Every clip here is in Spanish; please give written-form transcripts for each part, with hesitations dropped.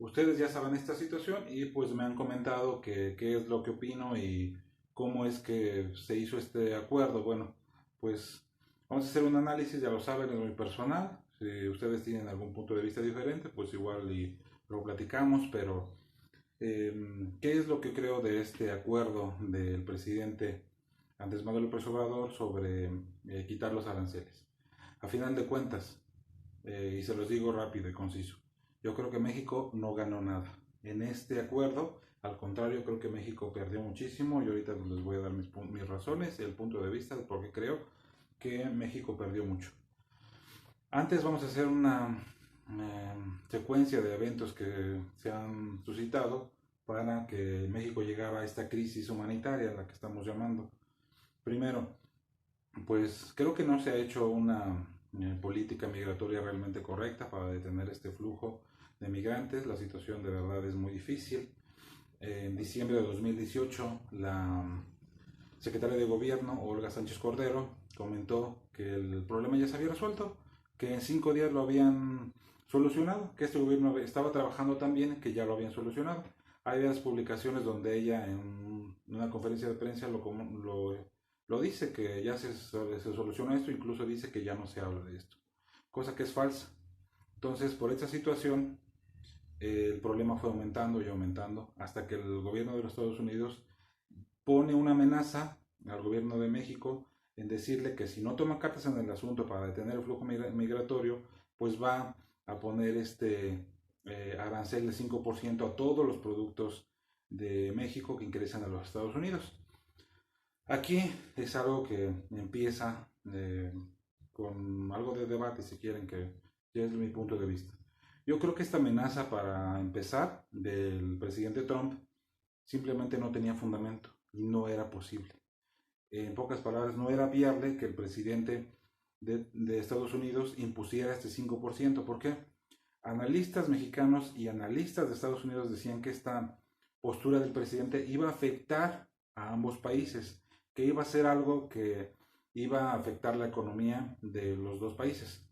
Ustedes ya saben esta situación y pues me han comentado qué es lo que opino y cómo es que se hizo este acuerdo. Bueno, pues vamos a hacer un análisis, ya lo saben, es muy personal. Si ustedes tienen algún punto de vista diferente, pues igual y lo platicamos, pero ¿qué es lo que creo de este acuerdo del presidente Andrés Manuel López Obrador sobre quitar los aranceles? A final de cuentas, y se los digo rápido y conciso, yo creo que México no ganó nada en este acuerdo. Al contrario, creo que México perdió muchísimo y ahorita les voy a dar mis razones y el punto de vista de por qué creo que México perdió mucho. Antes vamos a hacer una secuencia de eventos que se han suscitado para que México llegara a esta crisis humanitaria a la que estamos llamando. Primero, pues creo que no se ha hecho una política migratoria realmente correcta para detener este flujo de migrantes. La situación de verdad es muy difícil. En diciembre de 2018, la secretaria de Gobierno, Olga Sánchez Cordero, comentó que el problema ya se había resuelto, que en 5 días lo habían solucionado, que este gobierno estaba trabajando tan bien que ya lo habían solucionado. Hay varias publicaciones donde ella en una conferencia de prensa lo dice, que ya se solucionó esto, incluso dice que ya no se habla de esto, cosa que es falsa. Entonces, por esta situación, el problema fue aumentando y aumentando hasta que el gobierno de los Estados Unidos pone una amenaza al gobierno de México en decirle que si no toma cartas en el asunto para detener el flujo migratorio, pues va a poner este arancel de 5% a todos los productos de México que ingresan a los Estados Unidos. Aquí es algo que empieza con algo de debate, si quieren, que ya es mi punto de vista. Yo creo que esta amenaza, para empezar, del presidente Trump simplemente no tenía fundamento y no era posible. En pocas palabras, no era viable que el presidente de Estados Unidos impusiera este 5%. ¿Por qué? Analistas mexicanos y analistas de Estados Unidos decían que esta postura del presidente iba a afectar a ambos países, que iba a ser algo que iba a afectar la economía de los dos países.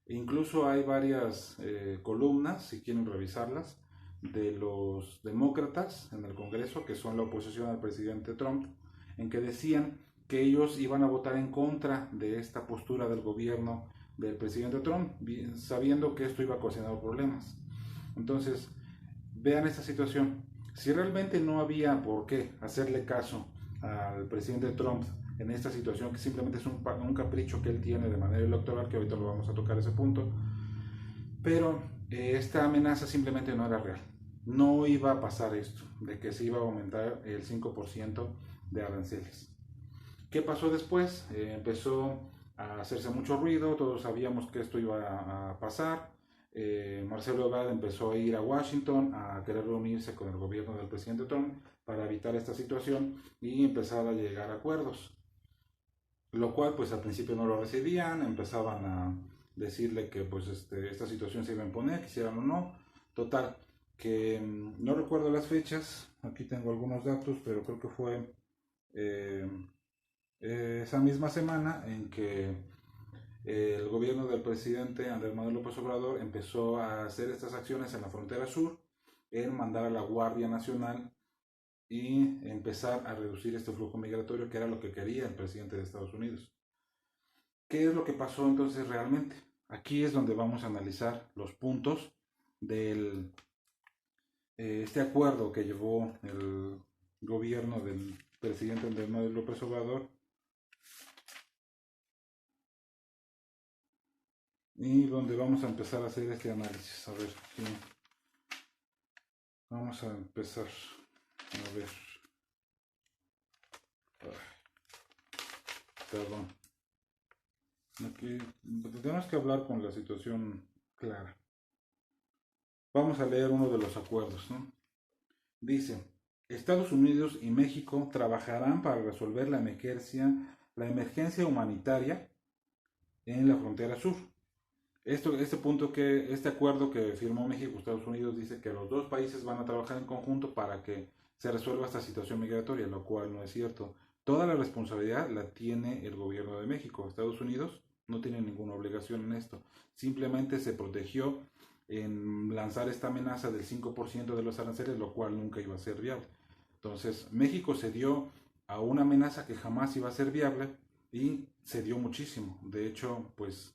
Incluso hay varias columnas, si quieren revisarlas, de los demócratas en el Congreso, que son la oposición al presidente Trump, en que decían que ellos iban a votar en contra de esta postura del gobierno del presidente Trump, sabiendo que esto iba a ocasionar problemas. Entonces, vean esta situación. Si realmente no había por qué hacerle caso al presidente Trump en esta situación, que simplemente es un capricho que él tiene de manera electoral, que ahorita lo vamos a tocar ese punto, pero esta amenaza simplemente no era real. No iba a pasar esto, de que se iba a aumentar el 5% de aranceles. ¿Qué pasó después? Empezó a hacerse mucho ruido, todos sabíamos que esto iba a pasar. Marcelo Ebrard empezó a ir a Washington a querer reunirse con el gobierno del presidente Trump para evitar esta situación y empezar a llegar a acuerdos. Lo cual pues al principio no lo recibían, empezaban a decirle que pues esta situación se iba a imponer, quisieran o no. Total, que no recuerdo las fechas, aquí tengo algunos datos, pero creo que fue eh, esa misma semana en que el gobierno del presidente Andrés Manuel López Obrador empezó a hacer estas acciones en la frontera sur, en mandar a la Guardia Nacional y empezar a reducir este flujo migratorio, que era lo que quería el presidente de Estados Unidos. ¿Qué es lo que pasó entonces realmente? Aquí es donde vamos a analizar los puntos del este acuerdo que llevó el gobierno del presidente Andrés Manuel López Obrador y donde vamos a empezar a hacer este análisis. A ver, sí. Vamos a empezar a ver. Perdón. Aquí tenemos que hablar con la situación clara. Vamos a leer uno de los acuerdos, ¿no? Dice, Estados Unidos y México trabajarán para resolver la emergencia humanitaria en la frontera sur. Este acuerdo que firmó México y Estados Unidos dice que los dos países van a trabajar en conjunto para que se resuelva esta situación migratoria, lo cual no es cierto. Toda la responsabilidad la tiene el gobierno de México. Estados Unidos no tiene ninguna obligación en esto. Simplemente se protegió en lanzar esta amenaza del 5% de los aranceles, lo cual nunca iba a ser viable. Entonces, México se dio a una amenaza que jamás iba a ser viable y se dio muchísimo. De hecho, pues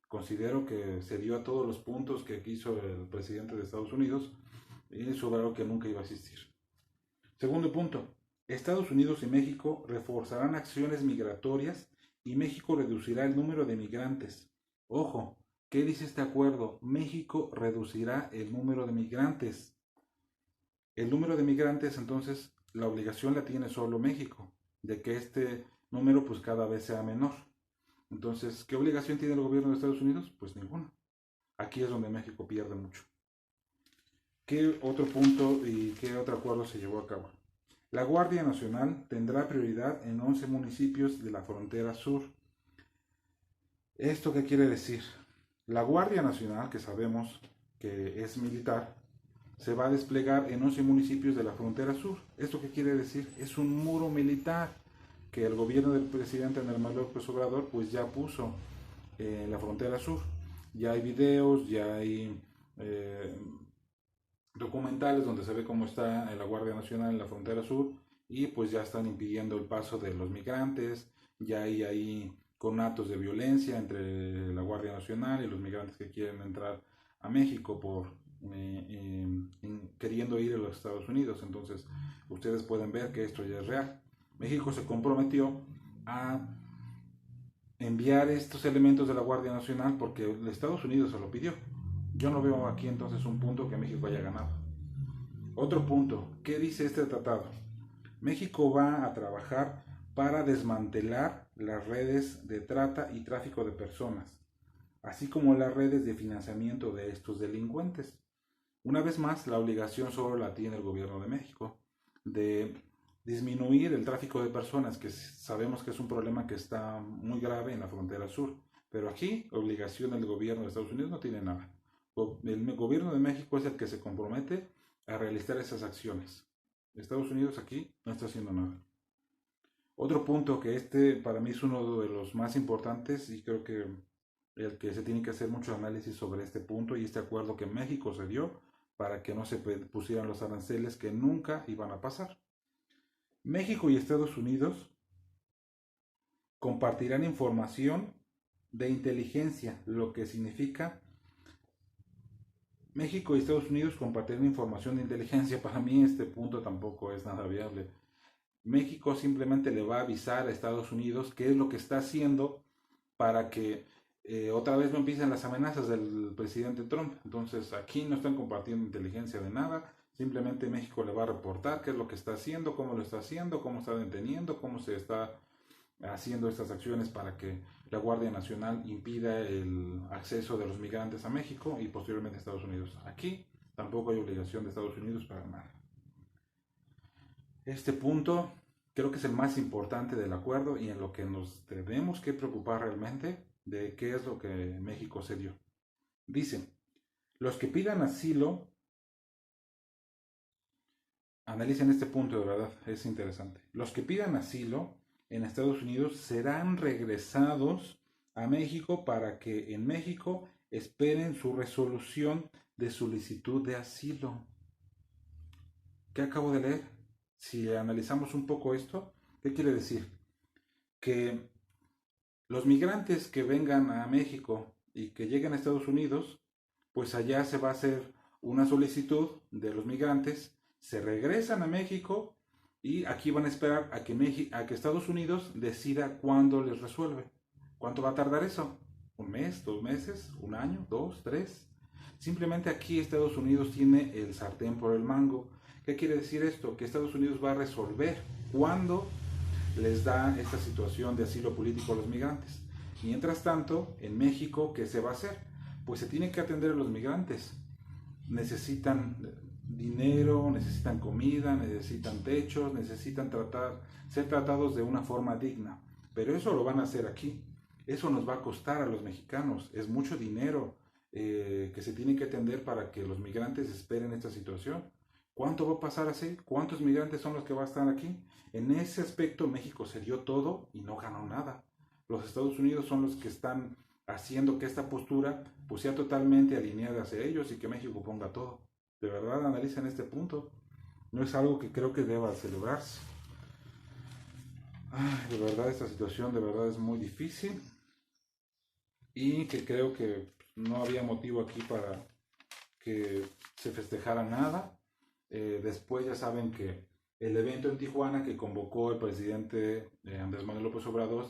considero que se dio a todos los puntos que quiso el presidente de Estados Unidos y sobre algo que nunca iba a existir. Segundo punto, Estados Unidos y México reforzarán acciones migratorias y México reducirá el número de migrantes. Ojo, ¿qué dice este acuerdo? México reducirá el número de migrantes. El número de migrantes, entonces, la obligación la tiene solo México, de que este número pues cada vez sea menor. Entonces, ¿qué obligación tiene el gobierno de Estados Unidos? Pues ninguna. Aquí es donde México pierde mucho. ¿Qué otro punto y qué otro acuerdo se llevó a cabo? La Guardia Nacional tendrá prioridad en 11 municipios de la frontera sur. ¿Esto qué quiere decir? La Guardia Nacional, que sabemos que es militar, se va a desplegar en 11 municipios de la frontera sur. ¿Esto qué quiere decir? Es un muro militar que el gobierno del presidente Andrés Manuel López Obrador pues ya puso en la frontera sur. Ya hay videos, ya hay documentales donde se ve cómo está la Guardia Nacional en la frontera sur y pues ya están impidiendo el paso de los migrantes, ya hay ahí conatos de violencia entre la Guardia Nacional y los migrantes que quieren entrar a México por queriendo ir a los Estados Unidos. Entonces ustedes pueden ver que esto ya es real. México se comprometió a enviar estos elementos de la Guardia Nacional porque Estados Unidos se lo pidió. Yo no veo aquí entonces un punto que México haya ganado. Otro punto, ¿qué dice este tratado? México va a trabajar para desmantelar las redes de trata y tráfico de personas, así como las redes de financiamiento de estos delincuentes. Una vez más, la obligación solo la tiene el gobierno de México de disminuir el tráfico de personas, que sabemos que es un problema que está muy grave en la frontera sur, pero aquí la obligación del gobierno de Estados Unidos no tiene nada. El gobierno de México es el que se compromete a realizar esas acciones. Estados Unidos aquí no está haciendo nada. Otro punto que para mí es uno de los más importantes y creo que el que se tiene que hacer mucho análisis sobre este punto y este acuerdo que México se dio para que no se pusieran los aranceles que nunca iban a pasar. México y Estados Unidos compartirán información de inteligencia, lo que significa México y Estados Unidos compartirán información de inteligencia. Para mí este punto tampoco es nada viable. México simplemente le va a avisar a Estados Unidos qué es lo que está haciendo para que otra vez no empiecen las amenazas del presidente Trump. Entonces aquí no están compartiendo inteligencia de nada, simplemente México le va a reportar qué es lo que está haciendo, cómo lo está haciendo, cómo está deteniendo, cómo se está haciendo estas acciones para que la Guardia Nacional impida el acceso de los migrantes a México y posteriormente a Estados Unidos. Aquí tampoco hay obligación de Estados Unidos para nada. Este punto creo que es el más importante del acuerdo y en lo que nos tenemos que preocupar realmente de qué es lo que México se dio. Dice, los que pidan asilo, analicen este punto, de verdad, es interesante. Los que pidan asilo en Estados Unidos serán regresados a México para que en México esperen su resolución de solicitud de asilo. ¿Qué acabo de leer? Si analizamos un poco esto, ¿qué quiere decir? Que los migrantes que vengan a México y que lleguen a Estados Unidos, pues allá se va a hacer una solicitud de los migrantes, se regresan a México y aquí van a esperar a que Estados Unidos decida cuándo les resuelve. ¿Cuánto va a tardar eso? ¿Un mes? ¿2 meses? ¿1 año? ¿2? ¿3? Simplemente aquí Estados Unidos tiene el sartén por el mango. ¿Qué quiere decir esto? Que Estados Unidos va a resolver cuándo les da esta situación de asilo político a los migrantes. Mientras tanto, en México, ¿qué se va a hacer? Pues se tienen que atender a los migrantes. Necesitan dinero, necesitan comida, necesitan techos, necesitan ser tratados de una forma digna. Pero eso lo van a hacer aquí. Eso nos va a costar a los mexicanos. Es mucho dinero que se tiene que atender para que los migrantes esperen esta situación. ¿Cuánto va a pasar así? ¿Cuántos migrantes son los que van a estar aquí? En ese aspecto México se dio todo y no ganó nada. Los Estados Unidos son los que están haciendo que esta postura pues sea totalmente alineada hacia ellos y que México ponga todo. De verdad analicen este punto. No es algo que creo que deba celebrarse. Ay, de verdad esta situación de verdad es muy difícil y que creo que no había motivo aquí para que se festejara nada. Después ya saben que el evento en Tijuana que convocó el presidente Andrés Manuel López Obrador,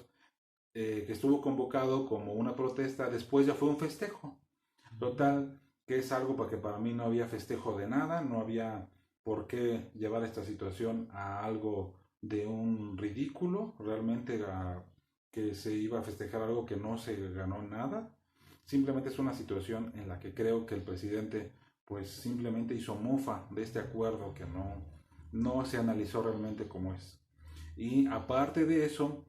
que estuvo convocado como una protesta, después ya fue un festejo. Total, que es algo para que para mí no había festejo de nada, no había por qué llevar esta situación a algo de un ridículo, realmente que se iba a festejar algo que no se ganó nada. Simplemente es una situación en la que creo que el presidente pues simplemente hizo mofa de este acuerdo que no se analizó realmente como es. Y aparte de eso,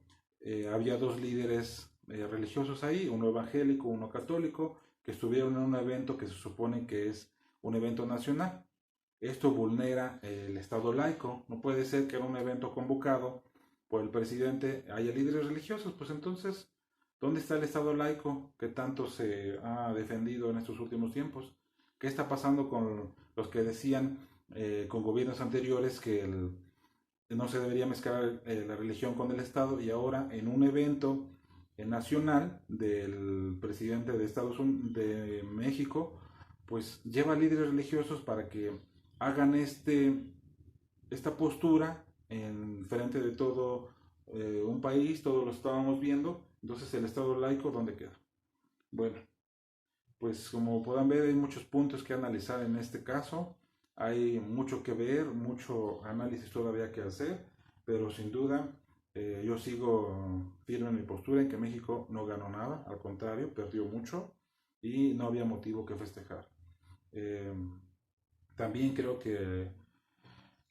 había dos líderes religiosos ahí, uno evangélico, uno católico, que estuvieron en un evento que se supone que es un evento nacional. Esto vulnera el Estado laico. No puede ser que en un evento convocado por el presidente haya líderes religiosos. Pues entonces, ¿dónde está el Estado laico que tanto se ha defendido en estos últimos tiempos? ¿Qué está pasando con los que decían con gobiernos anteriores que no se debería mezclar la religión con el Estado, y ahora en un evento nacional del presidente de Estados Unidos, de México, pues lleva líderes religiosos para que hagan esta postura en frente de todo un país, todos lo estábamos viendo, entonces el Estado laico, ¿dónde queda? Bueno, pues como puedan ver hay muchos puntos que analizar en este caso, hay mucho que ver, mucho análisis todavía que hacer, pero sin duda yo sigo firme en mi postura en que México no ganó nada, al contrario, perdió mucho y no había motivo que festejar. Eh, También creo que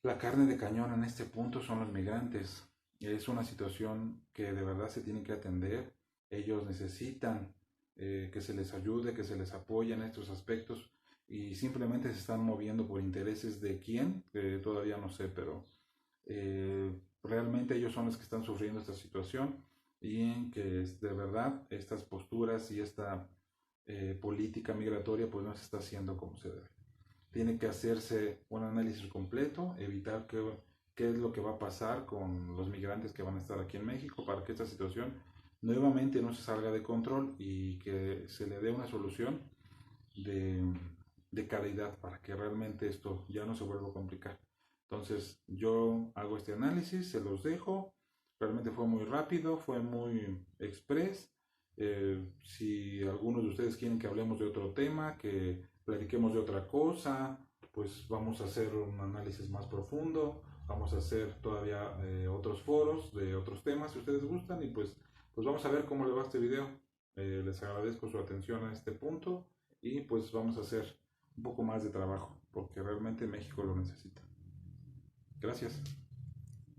la carne de cañón en este punto son los migrantes. Es una situación que de verdad se tiene que atender. Ellos necesitan que se les ayude, que se les apoye en estos aspectos y simplemente se están moviendo por intereses de quién, que todavía no sé, pero realmente ellos son los que están sufriendo esta situación y en que de verdad estas posturas y esta política migratoria pues no se está haciendo como se debe. Tiene que hacerse un análisis completo, evitar qué es lo que va a pasar con los migrantes que van a estar aquí en México para que esta situación nuevamente no se salga de control y que se le dé una solución de, de calidad para que realmente esto ya no se vuelva a complicar. Entonces yo hago este análisis, se los dejo, realmente fue muy rápido, fue muy express. Si algunos de ustedes quieren que hablemos de otro tema, que platiquemos de otra cosa, pues vamos a hacer un análisis más profundo, vamos a hacer todavía otros foros de otros temas si ustedes gustan y pues vamos a ver cómo les va este video. Les agradezco su atención a este punto y pues vamos a hacer un poco más de trabajo porque realmente México lo necesita. Gracias.